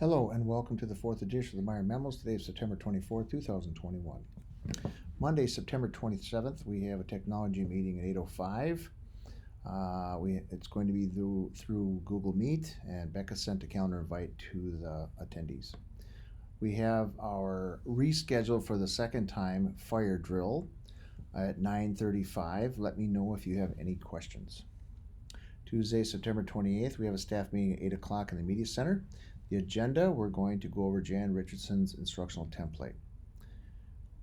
Hello and welcome to the fourth edition of the Meyer Memos. Today is September 24th, 2021. Monday, September 27th, we have a technology meeting at 8:05. It's going to be through Google Meet, and Becca sent a calendar invite to the attendees. We have our reschedule for the second time fire drill at 9:35. Let me know if you have any questions. Tuesday, September 28th, we have a staff meeting at 8 o'clock in the Media Center. The agenda, we're going to go over Jan Richardson's instructional template.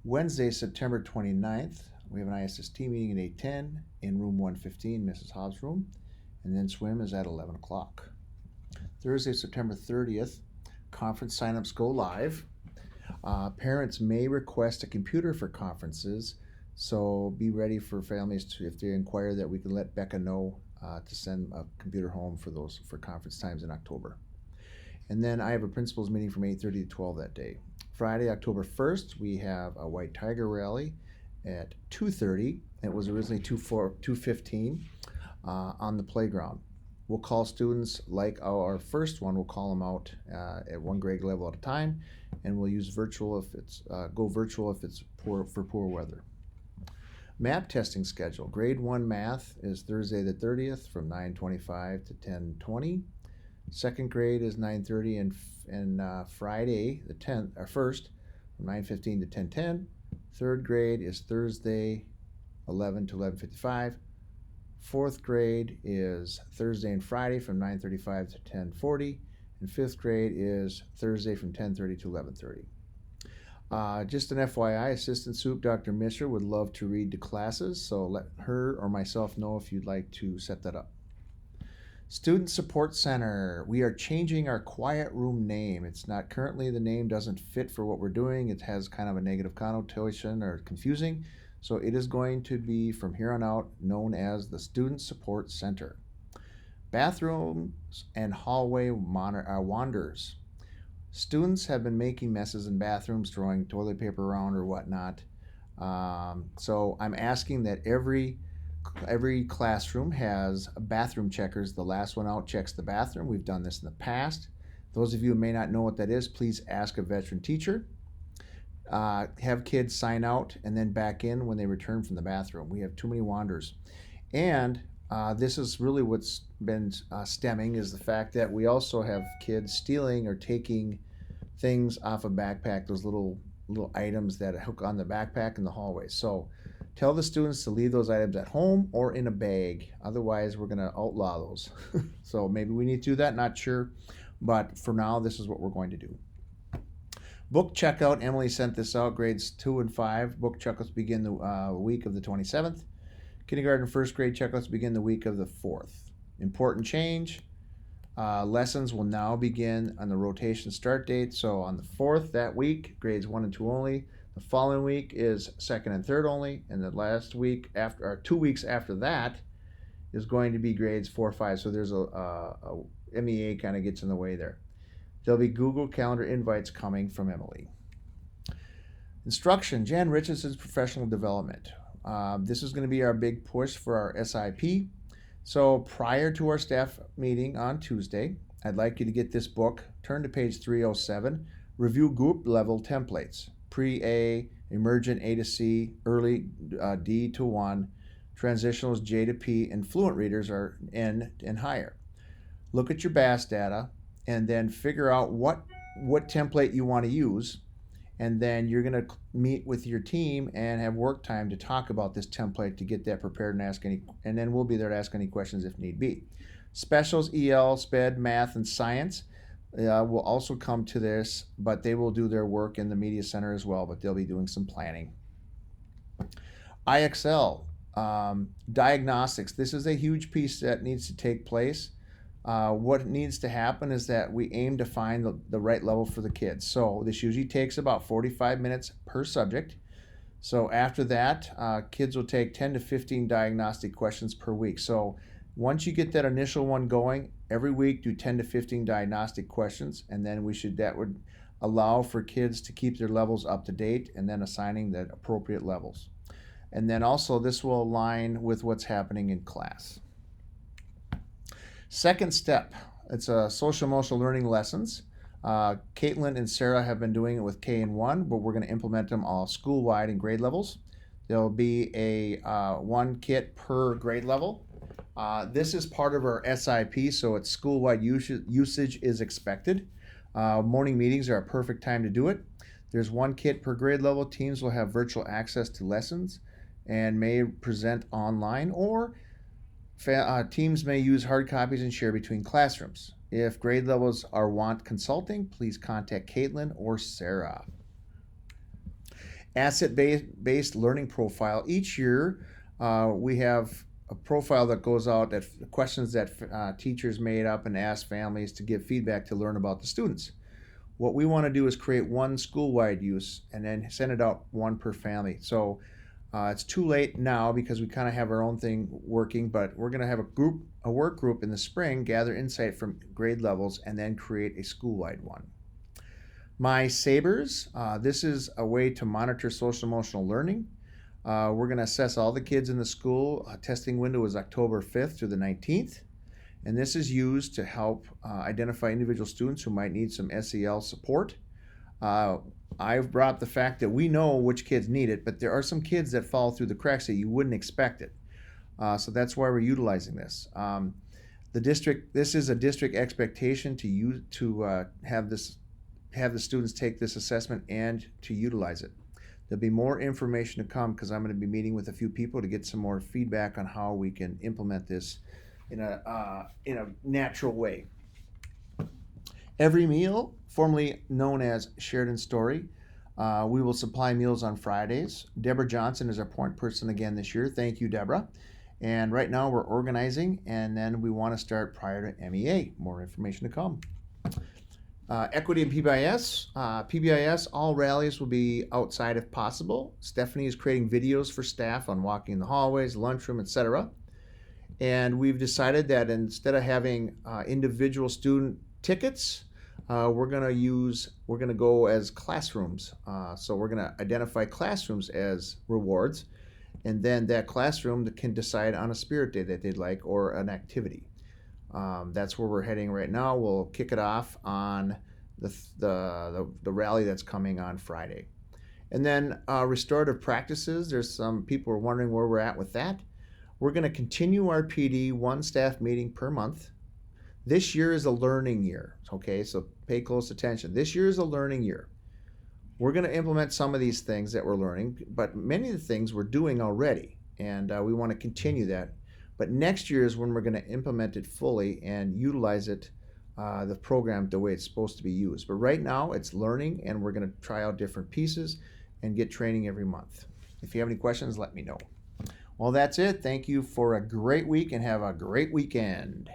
Wednesday, September 29th, we have an ISST meeting at 8:10 in room 115, Mrs. Hobbs' room, and then swim is at 11 o'clock. Thursday, September 30th, conference signups go live. Parents may request a computer for conferences, so be ready for families to, if they inquire, that we can let Becca know to send a computer home for conference times in October. And then I have a principals meeting from 8:30 to 12 that day. Friday, October 1st, we have a White Tiger rally at 2:30. It was originally 2:15 on the playground. We'll call students like our first one. We'll call them out at one grade level at a time, and we'll use virtual if it's go virtual if it's poor weather. MAP testing schedule. Grade 1 math is Thursday the 30th from 9:25 to 10:20. Second grade is 9:30 and Friday the 1st from 9:15 to 10:10. Third grade is Thursday 11 to 11:55. Fourth grade is Thursday and Friday from 9:35 to 10:40. And fifth grade is Thursday from 10:30 to 11:30. Just an FYI, Assistant Soup Dr. Misher would love to read the classes, so let her or myself know if you'd like to set that up. Student Support Center. We are changing our quiet room name. It's not currently, the name doesn't fit for what we're doing. It has kind of a negative connotation or confusing. So it is going to be from here on out known as the Student Support Center. Bathrooms and hallway wanderers. Students have been making messes in bathrooms, throwing toilet paper around or whatnot. So I'm asking that every classroom has bathroom checkers. The last one out checks the bathroom. We've done this in the past. Those of you who may not know what that is, please ask a veteran teacher. Have kids sign out and then back in when they return from the bathroom. We have too many wanderers. And this is really what's been stemming is the fact that we also have kids stealing or taking things off a backpack, those little items that hook on the backpack in the hallway. So tell the students to leave those items at home or in a bag. Otherwise, we're going to outlaw those. So maybe we need to do that, not sure. But for now, this is what we're going to do. Book checkout. Emily sent this out. Grades 2 and 5. Book checkouts begin the week of the 27th. Kindergarten and first grade checkouts begin the week of the 4th. Important change. Lessons will now begin on the rotation start date. So on the 4th that week, grades 1 and 2 only. The following week is 2nd and 3rd only, and the last week after, or 2 weeks after that, is going to be grades 4 or 5. So there's a MEA kind of gets in the way there. There'll be Google Calendar invites coming from Emily. Instruction, Jan Richardson's professional development. This is going to be our big push for our SIP. So prior to our staff meeting on Tuesday, I'd like you to get this book. Turn to page 307. Review group level templates. Pre-A, emergent A to C, early D to 1, transitionals J to P, and fluent readers are N and higher. Look at your BAS data and then figure out what template you want to use, and then you're going to meet with your team and have work time to talk about this template to get that prepared and then we'll be there to ask any questions if need be. Specials, EL, SPED, Math, and Science will also come to this, but they will do their work in the Media Center as well, but they'll be doing some planning. IXL, diagnostics. This is a huge piece that needs to take place. What needs to happen is that we aim to find the right level for the kids. So this usually takes about 45 minutes per subject. So after that, kids will take 10 to 15 diagnostic questions per week. So once you get that initial one going, every week do 10 to 15 diagnostic questions, and then that would allow for kids to keep their levels up to date and then assigning the appropriate levels. And then also this will align with what's happening in class. Second step, it's a social emotional learning lessons. Caitlin and Sarah have been doing it with K and 1, but we're going to implement them all school-wide in grade levels. There'll be a one kit per grade level. This is part of our SIP, so it's school-wide usage is expected. Morning meetings are a perfect time to do it. There's one kit per grade level. Teams will have virtual access to lessons and may present online, or teams may use hard copies and share between classrooms. If grade levels want consulting, please contact Caitlin or Sarah. Asset-based learning profile. Each year, we have a profile that goes out, that questions that teachers made up and ask families to give feedback to learn about the students. What we want to do is create one school-wide use and then send it out one per family. So it's too late now because we kind of have our own thing working, but we're going to have a work group in the spring, gather insight from grade levels, and then create a school-wide one. My Sabers, this is a way to monitor social emotional learning. We're going to assess all the kids in the school. Testing window is October 5th through the 19th. And this is used to help identify individual students who might need some SEL support. I've brought up the fact that we know which kids need it, but there are some kids that fall through the cracks that you wouldn't expect it. So that's why we're utilizing this. This is a district expectation to have the students take this assessment and to utilize it. There'll be more information to come because I'm going to be meeting with a few people to get some more feedback on how we can implement this in a natural way. Every meal, formerly known as Sheridan Story, we will supply meals on Fridays. Deborah Johnson is our point person again this year. Thank you, Deborah. And right now we're organizing, and then we want to start prior to MEA. More information to come. Equity and PBIS. PBIS, all rallies will be outside if possible. Stephanie is creating videos for staff on walking in the hallways, lunchroom, etc. And we've decided that instead of having individual student tickets, we're going to go as classrooms. So we're going to identify classrooms as rewards, and then that classroom can decide on a spirit day that they'd like or an activity. That's where we're heading right now. We'll kick it off on the rally that's coming on Friday. And then restorative practices. There's some people are wondering where we're at with that. We're going to continue our PD, one staff meeting per month. This year is a learning year, okay? So pay close attention. This year is a learning year. We're going to implement some of these things that we're learning, but many of the things we're doing already, and we want to continue that. But next year is when we're going to implement it fully and utilize it, the program, the way it's supposed to be used. But right now, it's learning, and we're going to try out different pieces and get training every month. If you have any questions, let me know. Well, that's it. Thank you for a great week, and have a great weekend.